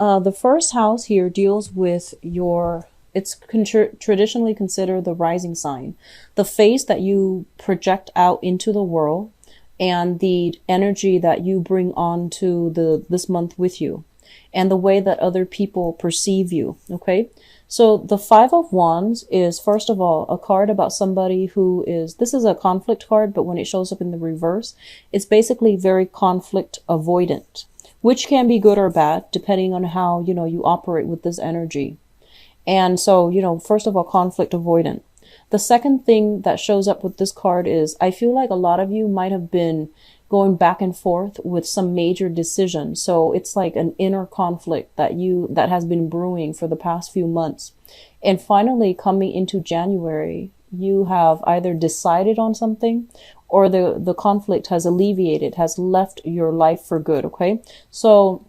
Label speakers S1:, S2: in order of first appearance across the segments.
S1: The first house here deals with your, it's traditionally considered the rising sign, the face that you project out into the world and the energy that you bring on to this month with you and the way that other people perceive you. Okay. So the Five of Wands is, first of all, a card about somebody who is, this is a conflict card, but when it shows up in the reverse, it's basically very conflict avoidant, which can be good or bad, depending on how, you operate with this energy. And so, first of all, conflict avoidant. The second thing that shows up with this card is, I feel like a lot of you might have been going back and forth with some major decision. So it's like an inner conflict that has been brewing for the past few months. And finally, coming into January, you have either decided on something or the conflict has alleviated, has left your life for good. Okay. So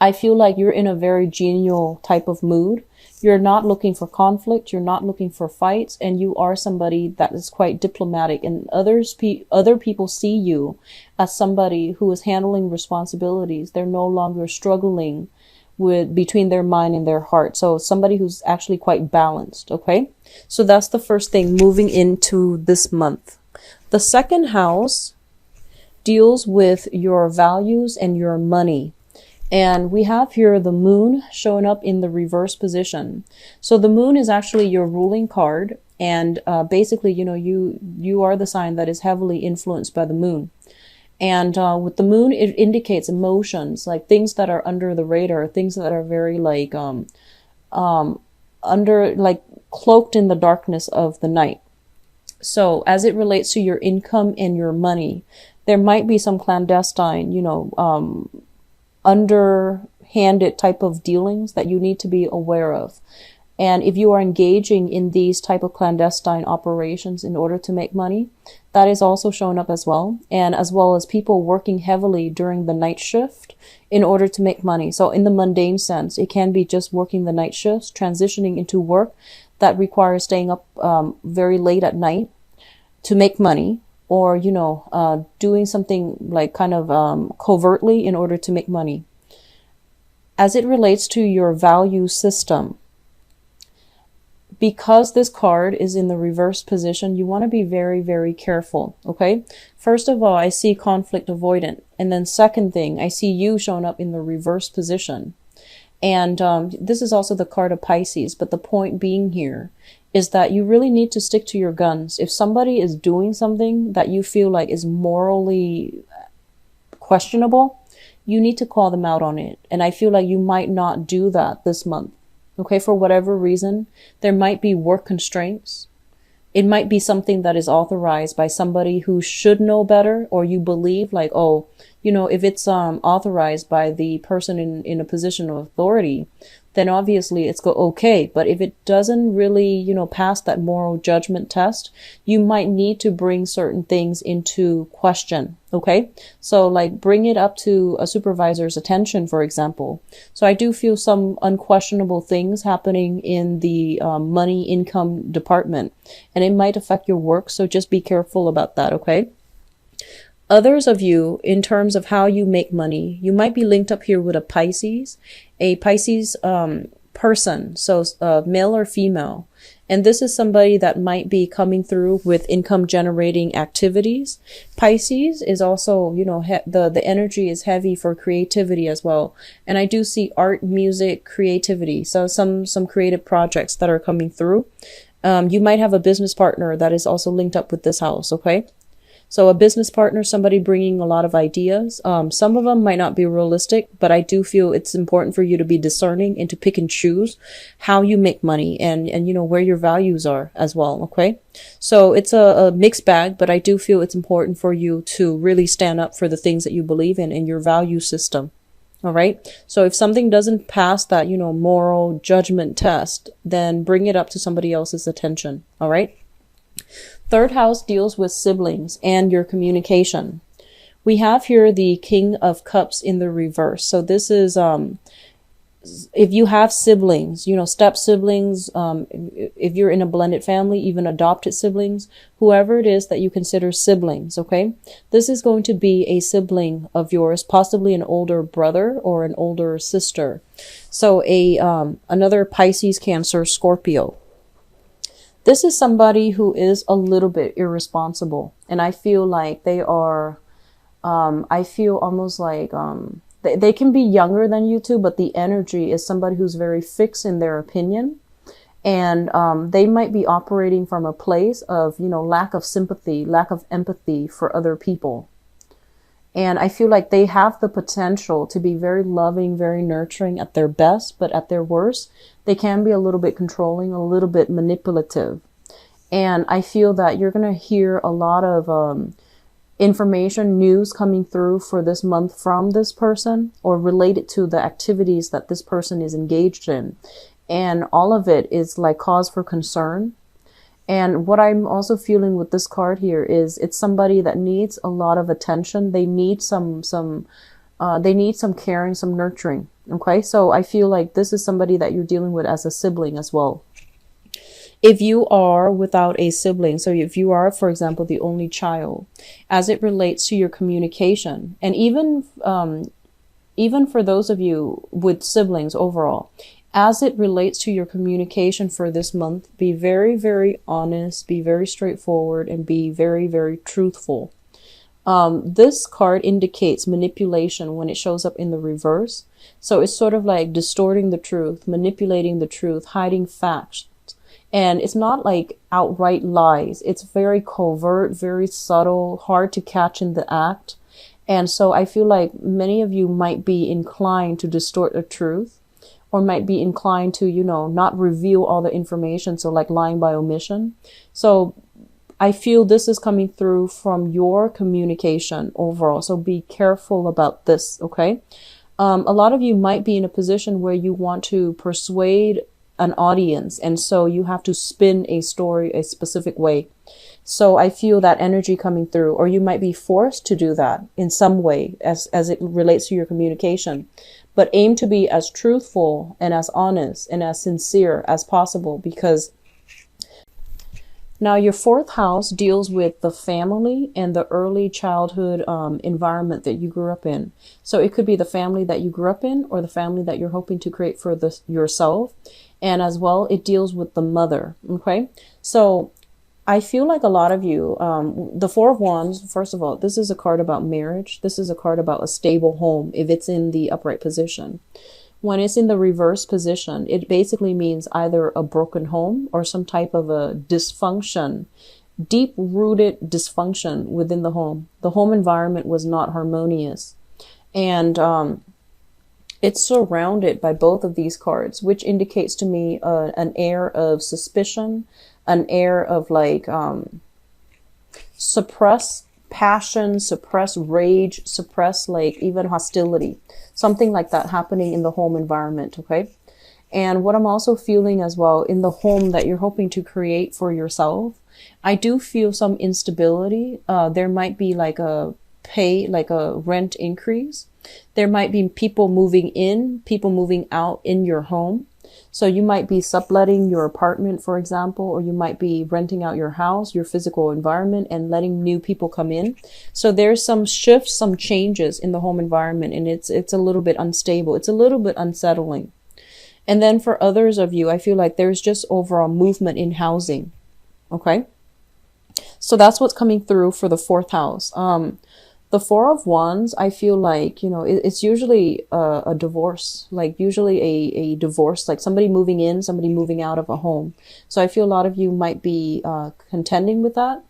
S1: I feel like you're in a very genial type of mood. You're not looking for conflict. You're not looking for fights. And you are somebody that is quite diplomatic, and other people see you as somebody who is handling responsibilities. They're no longer struggling between their mind and their heart. So somebody who's actually quite balanced. Okay. So that's the first thing moving into this month. The second house deals with your values and your money. And we have here the moon showing up in the reverse position. So the moon is actually your ruling card. And basically, you are the sign that is heavily influenced by the moon. And with the moon, it indicates emotions, like things that are under the radar, things that are very like cloaked in the darkness of the night. So as it relates to your income and your money, there might be some clandestine, underhanded type of dealings that you need to be aware of. And if you are engaging in these type of clandestine operations in order to make money, that is also showing up as well. And as well as people working heavily during the night shift in order to make money. So in the mundane sense, it can be just working the night shifts, transitioning into work that requires staying up very late at night to make money, or, doing something like kind of covertly in order to make money. As it relates to your value system, because this card is in the reverse position, you want to be very, very careful. Okay. First of all, I see conflict avoidant. And then second thing, I see you showing up in the reverse position. And this is also the card of Pisces. But the point being here is that you really need to stick to your guns. If somebody is doing something that you feel like is morally questionable, you need to call them out on it. And I feel like you might not do that this month. Okay, for whatever reason, there might be work constraints. It might be something that is authorized by somebody who should know better, or you believe like, oh, if it's authorized by the person in a position of authority, then obviously it's okay. But if it doesn't really, pass that moral judgment test, you might need to bring certain things into question. Okay. So like bring it up to a supervisor's attention, for example. So I do feel some unquestionable things happening in the money income department, and it might affect your work. So just be careful about that. Okay. Others of you, in terms of how you make money, you might be linked up here with a Pisces person, so male or female. And this is somebody that might be coming through with income generating activities. Pisces is also, the energy is heavy for creativity as well. And I do see art, music, creativity. So some creative projects that are coming through. You might have a business partner that is also linked up with this house. Okay. So a business partner, somebody bringing a lot of ideas. Some of them might not be realistic, but I do feel it's important for you to be discerning and to pick and choose how you make money and where your values are as well. Okay. So it's a mixed bag, but I do feel it's important for you to really stand up for the things that you believe in your value system. All right. So if something doesn't pass that, moral judgment test, then bring it up to somebody else's attention. All right. Third house deals with siblings and your communication. We have here the King of Cups in the reverse. So this is if you have siblings, you know, step siblings, if you're in a blended family, even adopted siblings, whoever it is that you consider siblings, okay? This is going to be a sibling of yours, possibly an older brother or an older sister. So another Pisces, Cancer, Scorpio. This is somebody who is a little bit irresponsible. And I feel like they are, I feel almost like, they can be younger than you two, but the energy is somebody who's very fixed in their opinion. And they might be operating from a place of, you know, lack of sympathy, lack of empathy for other people. And I feel like they have the potential to be very loving, very nurturing at their best, but at their worst, they can be a little bit controlling, a little bit manipulative. And I feel that you're going to hear a lot of information, news coming through for this month from this person or related to the activities that this person is engaged in. And all of it is like cause for concern. And what I'm also feeling with this card here is it's somebody that needs a lot of attention. They need some caring, some nurturing. Okay. So I feel like this is somebody that you're dealing with as a sibling as well. If you are without a sibling, so if you are, for example, the only child, as it relates to your communication, and even for those of you with siblings overall, as it relates to your communication for this month, be very, very honest, be very straightforward, and be very, very truthful. This card indicates manipulation when it shows up in the reverse. So it's sort of like distorting the truth, manipulating the truth, hiding facts. And it's not like outright lies. It's very covert, very subtle, hard to catch in the act. And so I feel like many of you might be inclined to distort the truth, or might be inclined to, you know, not reveal all the information. So like lying by omission. So I feel this is coming through from your communication overall. So be careful about this. Okay. A lot of you might be in a position where you want to persuade an audience, and so you have to spin a story a specific way. So I feel that energy coming through, or you might be forced to do that in some way as it relates to your communication. But aim to be as truthful and as honest and as sincere as possible, because now your fourth house deals with the family and the early childhood environment that you grew up in. So it could be the family that you grew up in, or the family that you're hoping to create for yourself. And as well, it deals with the mother. Okay. So I feel like a lot of you, the Four of Wands, first of all, this is a card about marriage. This is a card about a stable home if it's in the upright position. When it's in the reverse position, it basically means either a broken home or some type of a dysfunction, deep-rooted dysfunction within the home. The home environment was not harmonious. And it's surrounded by both of these cards, which indicates to me an air of suspicion, an air of like suppress passion, suppress rage, suppress like even hostility, something like that happening in the home environment. Okay. And what I'm also feeling as well in the home that you're hoping to create for yourself, I do feel some instability. There might be like a rent increase. There might be people moving in, people moving out in your home. So you might be subletting your apartment, for example, or you might be renting out your house, your physical environment, and letting new people come in. So there's some shifts, some changes in the home environment, and it's a little bit unstable. It's a little bit unsettling. And then for others of you, I feel like there's just overall movement in housing. Okay. So that's what's coming through for the fourth house. The Four of Wands, I feel like, you know, it's usually a divorce, like usually a divorce, like somebody moving in, somebody moving out of a home. So I feel a lot of you might be contending with that,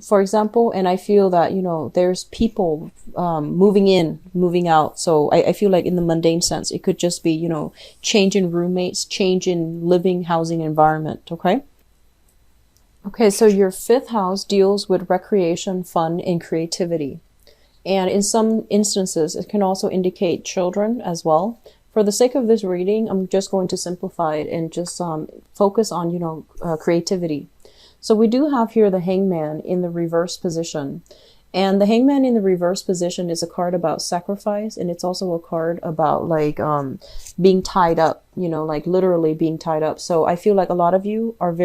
S1: for example. And I feel that, you know, there's people moving in, moving out. So I feel like in the mundane sense, it could just be, you know, change in roommates, change in living, housing environment. Okay. Okay, so your fifth house deals with recreation, fun, and creativity. And in some instances, it can also indicate children as well. For the sake of this reading, I'm just going to simplify it and just focus on, you know, creativity. So we do have here the Hangman in the reverse position. And the Hangman in the reverse position is a card about sacrifice, and it's also a card about like being tied up, like literally being tied up. So I feel like a lot of you are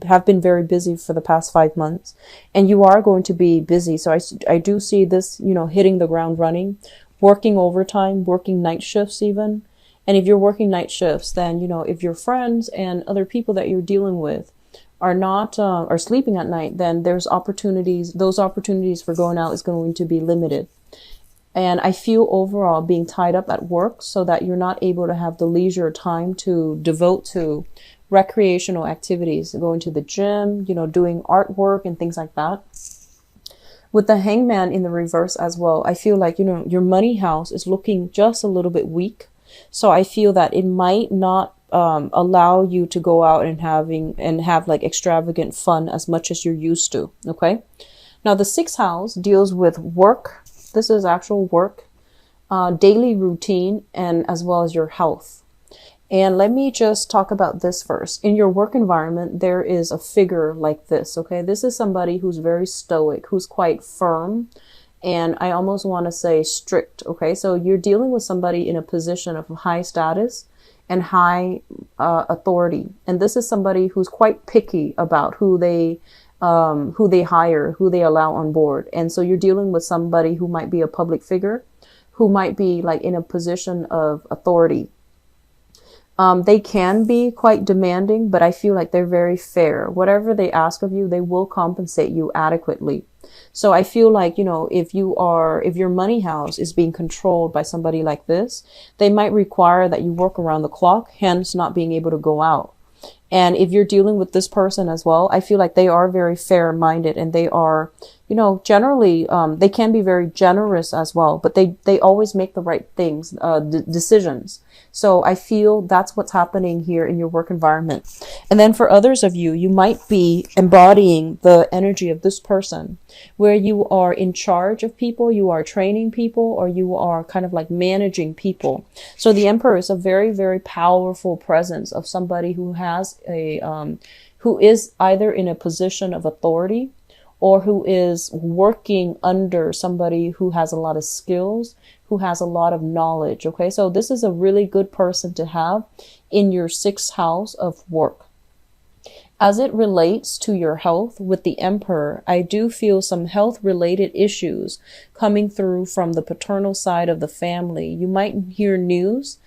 S1: have been very busy for the past 5 months, and you are going to be busy. So I do see this, hitting the ground running, working overtime, working night shifts even. And if you're working night shifts, then, if your friends and other people that you're dealing with are not are sleeping at night, then there's opportunities. Those opportunities for going out is going to be limited. And I feel overall being tied up at work so that you're not able to have the leisure time to devote to recreational activities, going to the gym, doing artwork and things like that. With the Hangman in the reverse as well, I feel like, your money house is looking just a little bit weak. So I feel that it might not allow you to go out and have like extravagant fun as much as you're used to. Okay. Now the 6th house deals with work. This is actual work, daily routine, and as well as your health. And let me just talk about this first. In your work environment, there is a figure like this. Okay. This is somebody who's very stoic, who's quite firm. And I almost want to say strict. Okay. So you're dealing with somebody in a position of high status and high authority. And this is somebody who's quite picky about who they hire, who they allow on board. And so you're dealing with somebody who might be a public figure, who might be like in a position of authority. They can be quite demanding, but I feel like they're very fair. Whatever they ask of you, they will compensate you adequately. So I feel like, if your money house is being controlled by somebody like this, they might require that you work around the clock, hence not being able to go out. And if you're dealing with this person as well, I feel like they are very fair-minded, and they are, generally, they can be very generous as well, but they always make the right things, decisions. So I feel that's what's happening here in your work environment. And then for others of you, you might be embodying the energy of this person, where you are in charge of people, you are training people, or you are kind of like managing people. So the Emperor is a very, very powerful presence of somebody who has who is either in a position of authority, or who is working under somebody who has a lot of skills, who has a lot of knowledge. Okay, so this is a really good person to have in your 6th house of work. As it relates to your health with the Emperor, I do feel some health related issues coming through from the paternal side of the family. You might hear news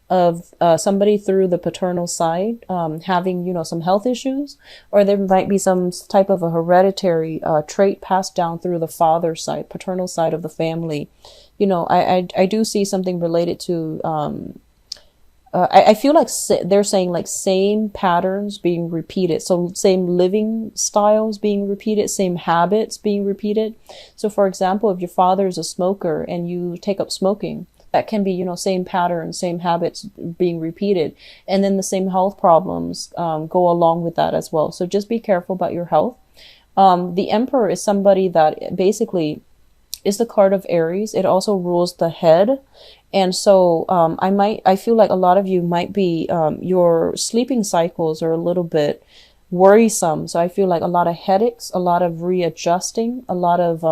S1: of somebody through the paternal side having, some health issues, or there might be some type of a hereditary trait passed down through the father's side, paternal side of the family. I do see something related to, I feel like they're saying like same patterns being repeated. So same living styles being repeated, same habits being repeated. So for example, if your father is a smoker and you take up smoking, that can be, same patterns, same habits being repeated. And then the same health problems go along with that as well. So just be careful about your health. The Emperor is somebody that basically is the card of Aries. It also rules the head. And so I feel like a lot of you might be, your sleeping cycles are a little bit worrisome. So I feel like a lot of headaches, a lot of readjusting, a lot of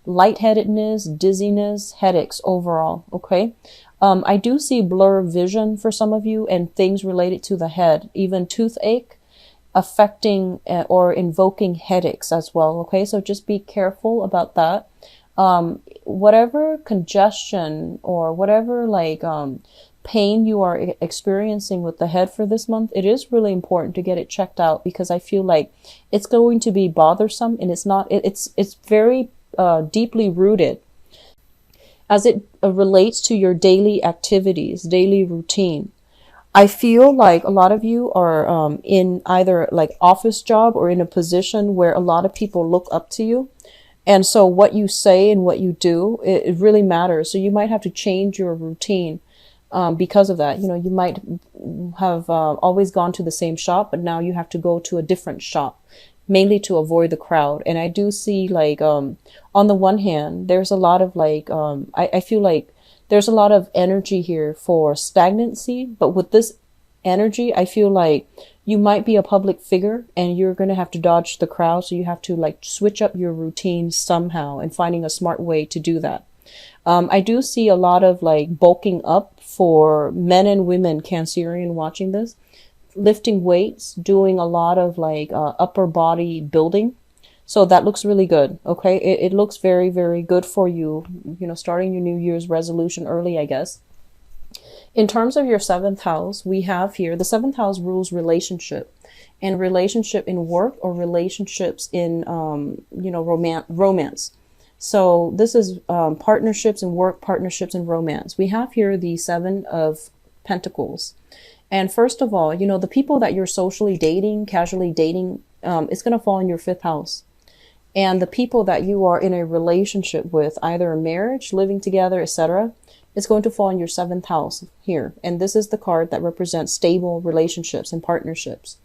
S1: lightheadedness, dizziness, headaches overall. Okay. I do see blur vision for some of you and things related to the head, even toothache affecting or invoking headaches as well. Okay. So just be careful about that. Whatever congestion or whatever pain you are experiencing with the head for this month, it is really important to get it checked out, because I feel like it's going to be bothersome, and it's very deeply rooted as it relates to your daily activities, daily routine. I feel like a lot of you are in either like office job or in a position where a lot of people look up to you. And so what you say and what you do, it really matters. So you might have to change your routine because of that. You might have always gone to the same shop, but now you have to go to a different shop, mainly to avoid the crowd. And I do see on the one hand, there's a lot of I feel like there's a lot of energy here for stagnancy, but with this energy, I feel like You might be a public figure and you're going to have to dodge the crowd. So you have to like switch up your routine somehow and finding a smart way to do that. I do see a lot of like bulking up for men and women Cancerian watching this, lifting weights, doing a lot of like upper body building. So that looks really good. Okay. It looks very, very good for you, starting your New Year's resolution early, I guess. In terms of your seventh house, we have here the seventh house rules relationship, and relationship in work or relationships in, romance. So this is partnerships in work, partnerships in romance. We have here the Seven of Pentacles. And first of all, the people that you're socially dating, casually dating, it's going to fall in your fifth house. And the people that you are in a relationship with, either a marriage, living together, etc., it's going to fall in your seventh house here. And this is the card that represents stable relationships and partnerships.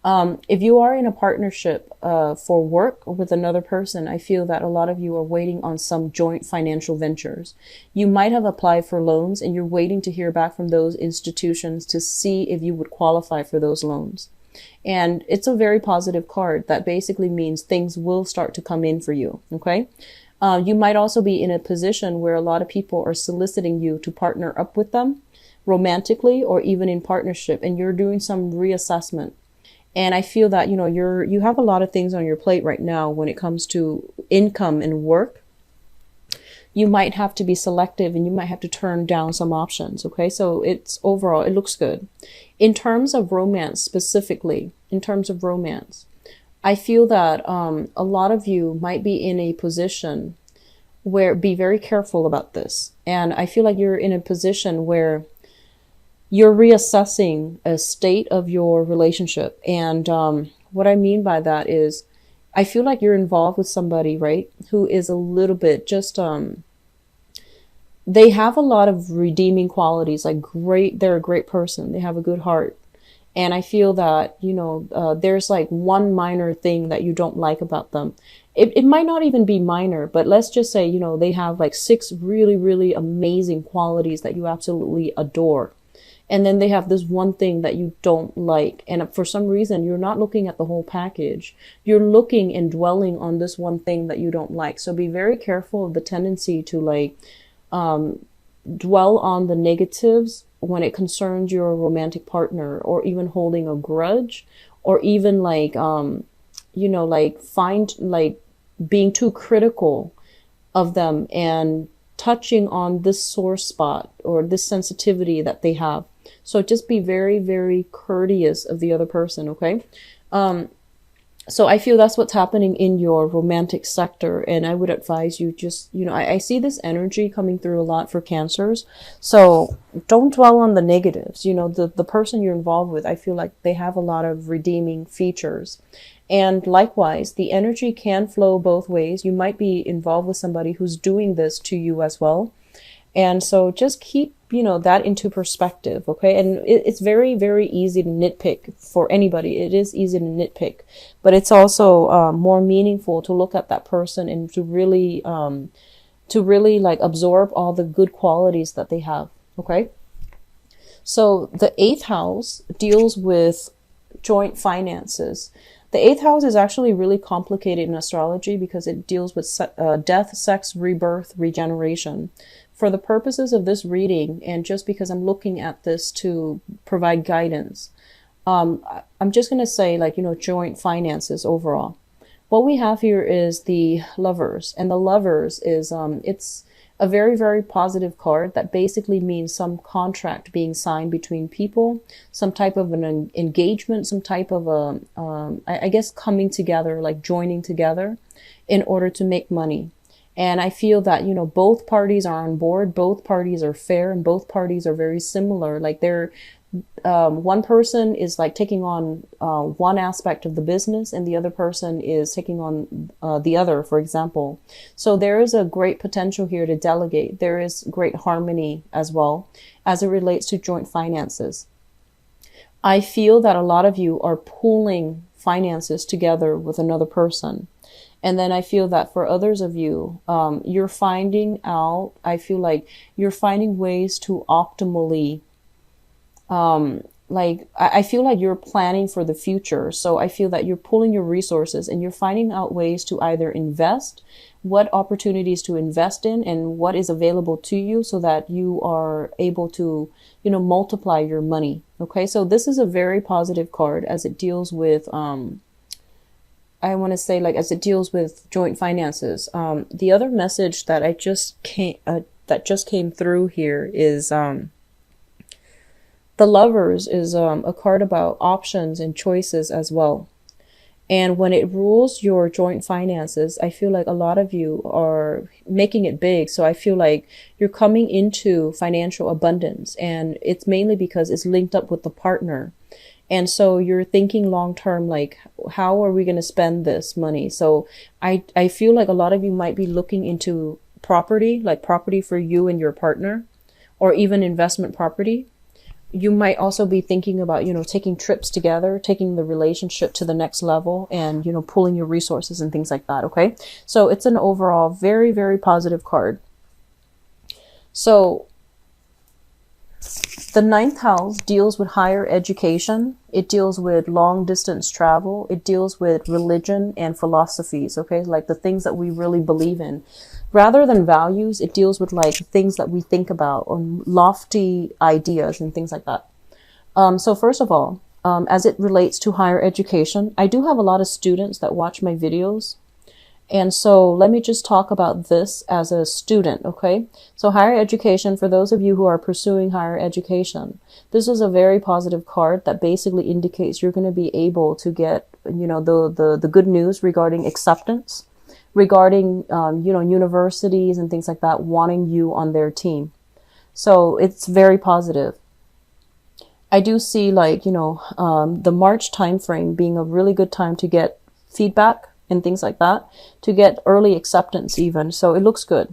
S1: If you are in a partnership for work with another person, I feel that a lot of you are waiting on some joint financial ventures. You might have applied for loans and you're waiting to hear back from those institutions to see if you would qualify for those loans. And it's a very positive card that basically means things will start to come in for you. Okay. You might also be in a position where a lot of people are soliciting you to partner up with them romantically or even in partnership, and you're doing some reassessment. And I feel that, you have a lot of things on your plate right now when it comes to income and work. You might have to be selective and you might have to turn down some options. Okay. So it's overall, it looks good. In terms of romance, specifically, I feel that a lot of you might be in a position where be very careful about this. And I feel like you're in a position where you're reassessing a state of your relationship. And what I mean by that is I feel like you're involved with somebody, right, who is a little bit just, they have a lot of redeeming qualities, like they're a great person. They have a good heart. And I feel that, there's like one minor thing that you don't like about them. It might not even be minor, but let's just say, they have like 6 really, really amazing qualities that you absolutely adore. And then they have this one thing that you don't like. And for some reason, you're not looking at the whole package. You're looking and dwelling on this one thing that you don't like. So be very careful of the tendency to like, dwell on the negatives when it concerns your romantic partner, or even holding a grudge, or even like, being too critical of them and touching on this sore spot or this sensitivity that they have. So just be very, very courteous of the other person. Okay. So I feel that's what's happening in your romantic sector. And I would advise you just, I see this energy coming through a lot for Cancers. So don't dwell on the negatives. The person you're involved with, I feel like they have a lot of redeeming features. And likewise, the energy can flow both ways. You might be involved with somebody who's doing this to you as well. And so just keep, that into perspective. Okay. And it's very, very easy to nitpick for anybody. It is easy to nitpick, but it's also more meaningful to look at that person and to really like absorb all the good qualities that they have. Okay. So the 8th house deals with joint finances. The 8th house is actually really complicated in astrology because it deals with death, sex, rebirth, regeneration. For the purposes of this reading, and just because I'm looking at this to provide guidance, I'm just going to say joint finances overall. What we have here is the Lovers, and the Lovers is, it's a very, very positive card that basically means some contract being signed between people, some type of an engagement, some type of I guess coming together, like joining together in order to make money. And I feel that, both parties are on board, both parties are fair, and both parties are very similar. Like one person is like taking on one aspect of the business and the other person is taking on the other, for example. So there is a great potential here to delegate. There is great harmony as well as it relates to joint finances. I feel that a lot of you are pooling finances together with another person. And then I feel that for others of you, you're finding ways to optimally like I feel like you're planning for the future. So I feel that you're pulling your resources and you're finding out ways to either invest, what opportunities to invest in, and what is available to you so that you are able to, multiply your money. Okay, so this is a very positive card as it deals with, I want to say, like, as it deals with joint finances. The other message that just came through here is, the Lovers is a card about options and choices as well. And when it rules your joint finances, I feel like a lot of you are making it big. So I feel like you're coming into financial abundance, and it's mainly because it's linked up with the partner. And so you're thinking long term, like, how are we going to spend this money? So I feel like a lot of you might be looking into property, like property for you and your partner, or even investment property. You might also be thinking about, taking trips together, taking the relationship to the next level, and, pulling your resources and things like that. Okay. So it's an overall very, very positive card. So the ninth house deals with higher education. It deals with long distance travel. It deals with religion and philosophies. Okay. Like the things that we really believe in. Rather than values, it deals with like things that we think about, lofty ideas and things like that. So first of all, as it relates to higher education, I do have a lot of students that watch my videos. And so let me just talk about this as a student, okay? So higher education, for those of you who are pursuing higher education, this is a very positive card that basically indicates you're going to be able to get, the good news regarding acceptance, regarding, universities and things like that wanting you on their team. So it's very positive. I do see the March timeframe being a really good time to get feedback and things like that, to get early acceptance even. So it looks good.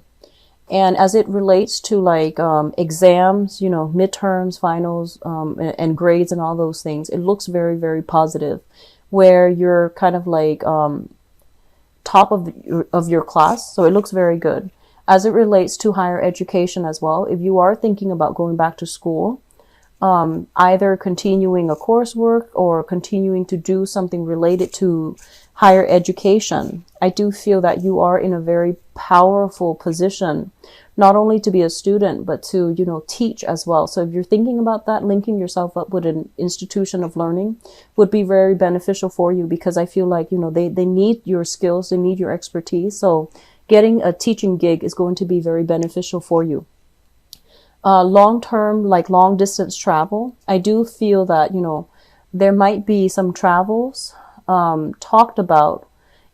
S1: And as it relates to exams, midterms, finals, and grades and all those things, it looks very, very positive, where you're kind of like, top of your class. So it looks very good. As it relates to higher education as well, if you are thinking about going back to school, either continuing a coursework or continuing to do something related to higher education, I do feel that you are in a very powerful position, not only to be a student, but to, teach as well. So if you're thinking about that, linking yourself up with an institution of learning would be very beneficial for you, because I feel like, they need your skills, they need your expertise. So getting a teaching gig is going to be very beneficial for you. Long-term, like long distance travel, I do feel that, there might be some travels talked about,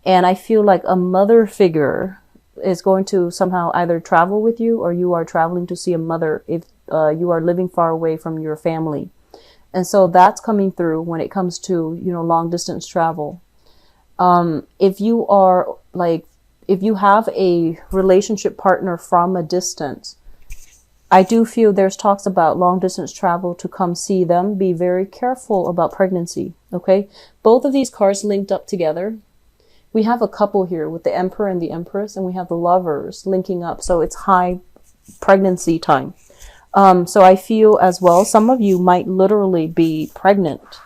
S1: and I feel like a mother figure is going to somehow either travel with you, or you are traveling to see a mother if you are living far away from your family. And so that's coming through when it comes to, long distance travel. If you have a relationship partner from a distance, I do feel there's talks about long distance travel to come see them. Be very careful about pregnancy. Okay. Both of these cards linked up together. We have a couple here with the Emperor and the Empress, and we have the Lovers linking up. So it's high pregnancy time. So I feel as well, some of you might literally be pregnant,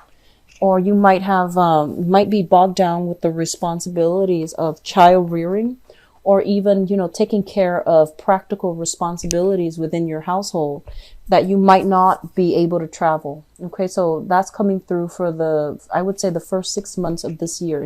S1: or you might have, might be bogged down with the responsibilities of child rearing, or even, taking care of practical responsibilities within your household, that you might not be able to travel. Okay. So that's coming through for I would say the first 6 months of this year.